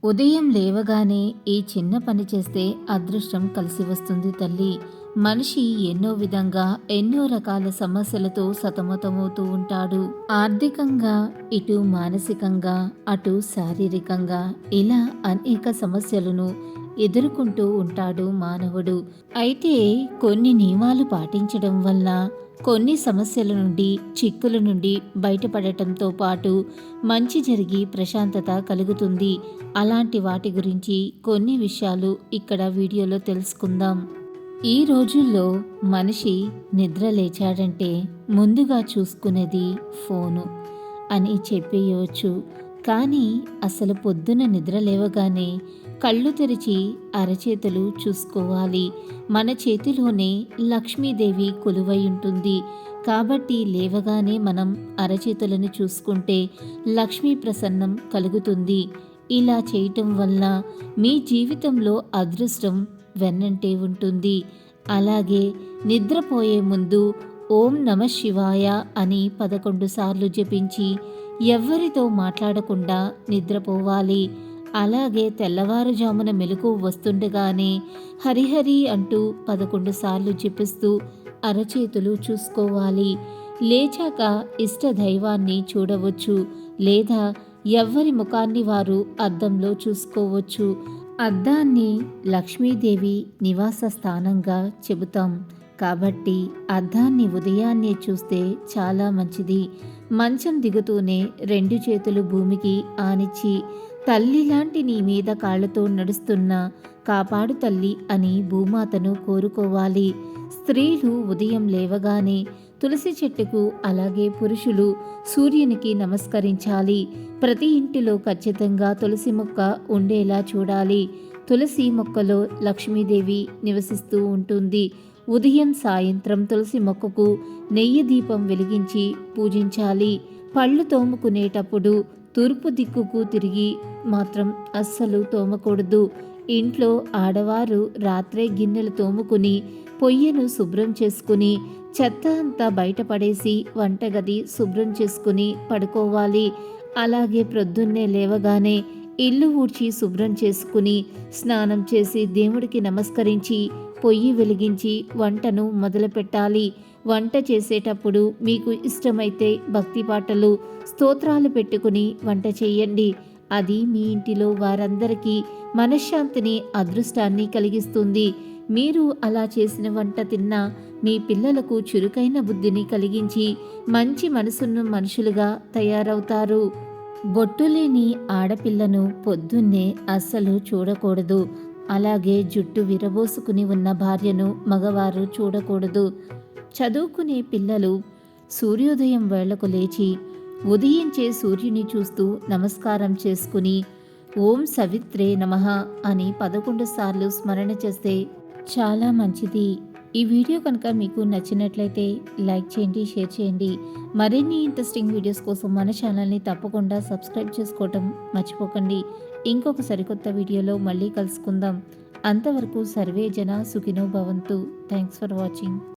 ఉదయం లేవగానే ఈ చిన్న పని చేస్తే అదృష్టం కలిసి వస్తుంది తల్లి. మనిషి ఎన్నో విధంగా ఎన్నో రకాల సమస్యలతో సతమతమవుతూ ఉంటాడు. ఆర్థికంగా, ఇటు మానసికంగా, అటు శారీరకంగా ఇలా అనేక సమస్యలను ఎదుర్కొంటూ ఉంటాడు మానవుడు. అయితే కొన్ని నియమాలు పాటించడం వల్ల కొన్ని సమస్యల నుండి, చిక్కుల నుండి బయటపడటంతో పాటు మంచి జరిగి ప్రశాంతత కలుగుతుంది. అలాంటి వాటి గురించి కొన్ని విషయాలు ఇక్కడ వీడియోలో తెలుసుకుందాం. ఈ రోజుల్లో మనిషి నిద్ర లేచాడంటే ముందుగా చూసుకునేది ఫోను అని చెప్పేయవచ్చు. కానీ అసలు పొద్దున నిద్ర లేవగానే కళ్ళు తెరిచి అరచేతులు చూసుకోవాలి. మన చేతిలోనే లక్ష్మీదేవి కొలువై ఉంటుంది. కాబట్టి లేవగానే మనం అరచేతులను చూసుకుంటే లక్ష్మీ ప్రసన్నం కలుగుతుంది. ఇలా చేయటం వల్ల మీ జీవితంలో అదృష్టం వెన్నంటే ఉంటుంది. అలాగే నిద్రపోయే ముందు ఓం నమ శివాయ అని 11 సార్లు జపించి ఎవ్వరితో మాట్లాడకుండా నిద్రపోవాలి. అలాగే తెల్లవారుజామున మెలకువ వస్తుండగానే హరిహరి అంటూ 11 సార్లు జపిస్తూ అరచేతులు చూసుకోవాలి. లేచాక ఇష్ట దైవాన్ని చూడవచ్చు, లేదా ఎవ్వరి ముఖాన్ని వారు అద్దంలో చూసుకోవచ్చు. అద్దాన్ని లక్ష్మీదేవి నివాస స్థానంగా చెబుతాం. కాబట్టి అద్దాన్ని ఉదయాన్నే చూస్తే చాలా మంచిది. మంచం దిగుతూనే 2 చేతులు భూమికి ఆనిచ్చి తల్లిలాంటి నీ మీద కాళ్లతో నడుస్తున్నా కాపాడు తల్లి అని భూమాతను కోరుకోవాలి. స్త్రీలు ఉదయం లేవగానే తులసి చెట్టుకు, అలాగే పురుషులు సూర్యునికి నమస్కరించాలి. ప్రతి ఇంటిలో ఖచ్చితంగా తులసి మొక్క ఉండేలా చూడాలి. తులసి మొక్కలో లక్ష్మీదేవి నివసిస్తూ ఉంటుంది. ఉదయం సాయంత్రం తులసి మొక్కకు నెయ్యి దీపం వెలిగించి పూజించాలి. పళ్ళు తోముకునేటప్పుడు తూర్పు దిక్కుకు తిరిగి మాత్రం అస్సలు తోమకూడదు. ఇంట్లో ఆడవారు రాత్రే గిన్నెలు తోముకుని పొయ్యిను శుభ్రం చేసుకుని చెత్త అంతా బయటపడేసి వంటగది శుభ్రం చేసుకుని పడుకోవాలి. అలాగే ప్రొద్దున్నే లేవగానే ఇల్లు ఊడ్చి శుభ్రం చేసుకుని స్నానం చేసి దేవుడికి నమస్కరించి పొయ్యి వెలిగించి వంటను మొదలు పెట్టాలి. వంట చేసేటప్పుడు మీకు ఇష్టమైతే భక్తి పాటలు, స్తోత్రాలు పెట్టుకుని వంట చేయండి. అది మీ ఇంటిలో వారందరికీ మనశ్శాంతిని, అదృష్టాన్ని కలిగిస్తుంది. మీరు అలా చేసిన వంట తిన్నా మీ పిల్లలకు చురుకైన బుద్ధిని కలిగించి మంచి మనసున్న మనుషులుగా తయారవుతారు. బొట్టులేని ఆడపిల్లను పొద్దున్నే అస్సలు చూడకూడదు. అలాగే జుట్టు విరబోసుకుని ఉన్న భార్యను మగవారు చూడకూడదు. చదువుకునే పిల్లలు సూర్యోదయం వేళకు లేచి ఉదయించే సూర్యుని చూస్తూ నమస్కారం చేసుకుని ఓం సవిత్రే నమః అని 11 సార్లు స్మరణ చేస్తే చాలా మంచిది. ఈ వీడియో కనుక మీకు నచ్చినట్లయితే లైక్ చేయండి, షేర్ చేయండి. మరిన్ని ఇంట్రెస్టింగ్ వీడియోస్ కోసం మన ఛానల్ని తప్పకుండా సబ్స్క్రైబ్ చేసుకోవటం మర్చిపోకండి. ఇంకొక సరికొత్త వీడియోలో మళ్ళీ కలుసుకుందాం. అంతవరకు సర్వే జన సుఖినో భవంతు. Thanks for watching.